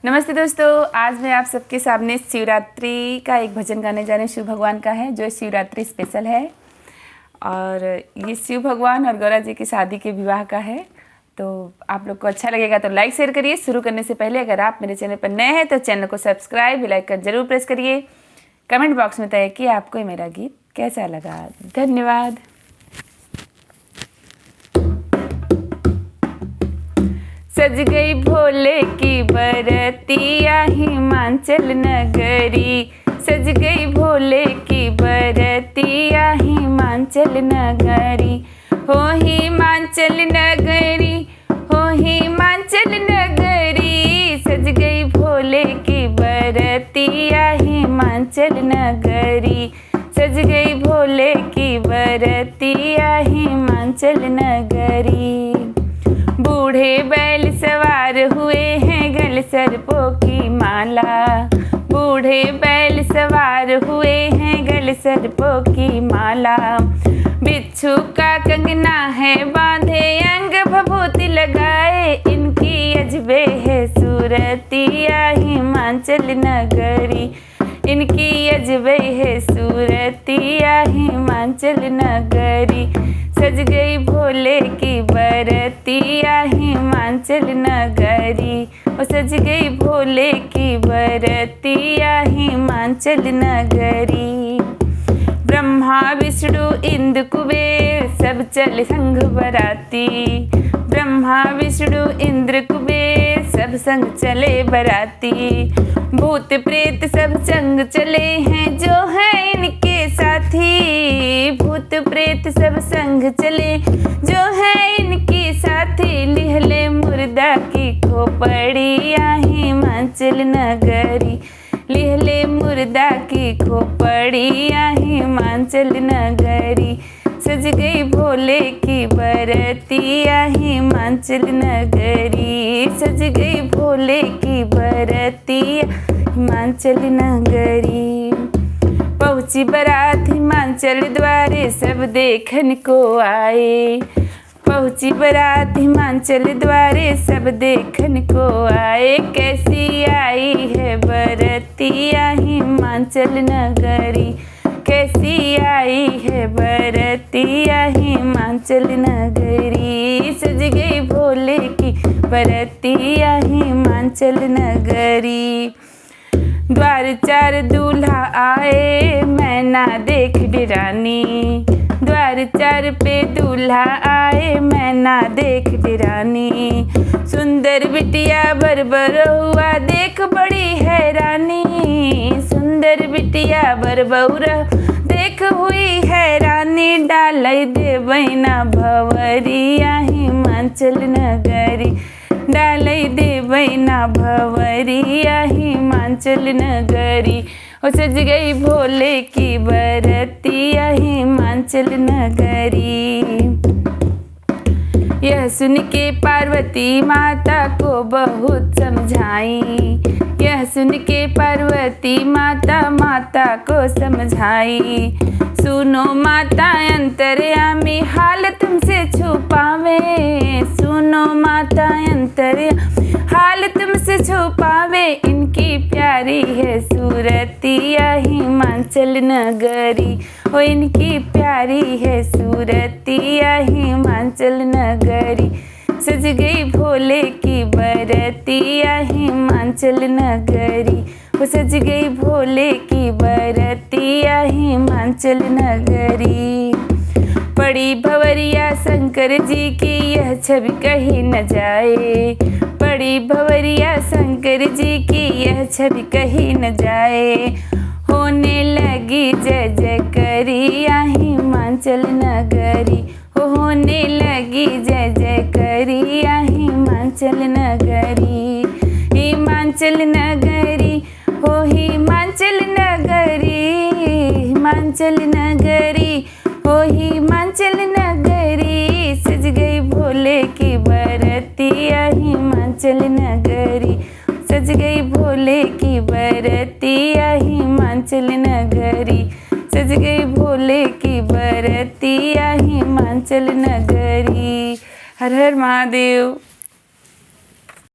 नमस्ते दोस्तों, आज मैं आप सबके सामने शिवरात्रि का एक भजन गाने जा रही हूँ। शिव भगवान का है जो शिवरात्रि स्पेशल है और ये शिव भगवान और गौरा जी की शादी के विवाह का है। तो आप लोग को अच्छा लगेगा तो लाइक शेयर करिए। शुरू करने से पहले अगर आप मेरे चैनल पर नए हैं तो चैनल को सब्सक्राइब बेल आइकन जरूर प्रेस करिए। कमेंट बॉक्स में बताइए कि आपको मेरा गीत कैसा लगा। धन्यवाद। सज गई भोले की बरतिया हिमाचल नगरी, सज गई भोले की बरतिया हिमाचल नगरी। हो हिमाचल नगरी, हो हिमाचल नगरी, सज गई भोले की बरतिया हिमाचल नगरी, सज गई भोले की बरतिया हिमाचल नगरी। बूढ़े बैल सवार हुए हैं गल सर्पों की माला, बूढ़े बैल सवार हुए हैं गल सर्पों की माला। बिच्छू का कंगना है बांधे अंग भभूति लगाए, इनकी अजबे है सूरतिया हिमाचल नगरी, इनकी अजबे है सूरतिया हिमाचल नगरी। सज गई भोले की बरतिया हिमाचल नगरी, ओ सज गई भोले की बरतिया हिमाचल नगरी। ब्रह्मा विष्णु इंद्र कुबेर सब चले संग बराती, ब्रह्मा विष्णु इंद्र कुबेर सब संग चले बराती। भूत प्रेत सब संग चले हैं जो है इनके साथी, भूत प्रेत सब संग चले जो है इनके साथी। लिहले मुर्दा की खोपड़िया हिमाचल नगरी, लिहले मुर्दा की खोपड़िया हिमाचल नगरी। सज गई भोले की बरतिया हिमाचल नगरी, सज गई भोले की बरतिया हिमाचल नगरी। पहुंची बारात हिमाचल द्वारे सब देखन को आए, पहुंची बारात हिमाचल द्वारे सब देखन को आए। कैसी आई है बरतिया हिमाचल नगरी, कैसी आई है बरतिया हिमाचल नगरी। सज गई भोले की बरतिया हिमाचल नगरी। द्वार चार दूल्हा आए मैना देख डिरानी, द्वार चार पे दूल्हा आए मैना देख डिरानी। सुंदर बिटिया बरबर हुआ देख बड़ी हैरानी, सुंदर बिटिया बरबौरा देख हुई हैरानी। डालई दे बैना भवरिया हिमाचल नगरी, डालई दे बैना भवरिया हिमाचल नगरी। ओ सज गई भोले की बरतिया हिमाचल नगरी। यह सुन के पार्वती माता को बहुत समझाई, यह सुन के पार्वती माता माता को समझाई। सुनो माता अंतर्यामी हाल तुमसे छुपावे, सुनो माता अंतर्यामी हाल तुमसे छुपावे। इनकी प्यारी है सूरतिया हिमाचल नगरी, ओ इनकी प्यारी है सूरतिया हिमाचल नगरी। सज गई भोले की बरतिया हिमाचल नगरी, ओ सज गई भोले की बरतिया हिमाचल नगरी। पड़ी भंवरिया शंकर जी की यह छवि कहीं न जाए, पड़ी भंवरिया शंकर जी की यह छवि कहीं न जाए। होने लगी जय जय करिया हिमाचल नगरी, होने लगी जय जय करिया हिमाचल नगरी। हिमाचल नगरी, हो हिमाचल नगरी, हिमाचल नगरी, हो हिमाचल नगरी। सज गई भोले की बरतिया हिमाचल नगरी, सज गई भोले की बरतिया हिमाचल नगरी, सज गई भोले की बरतिया हिमाचल नगरी। हर हर महादेव।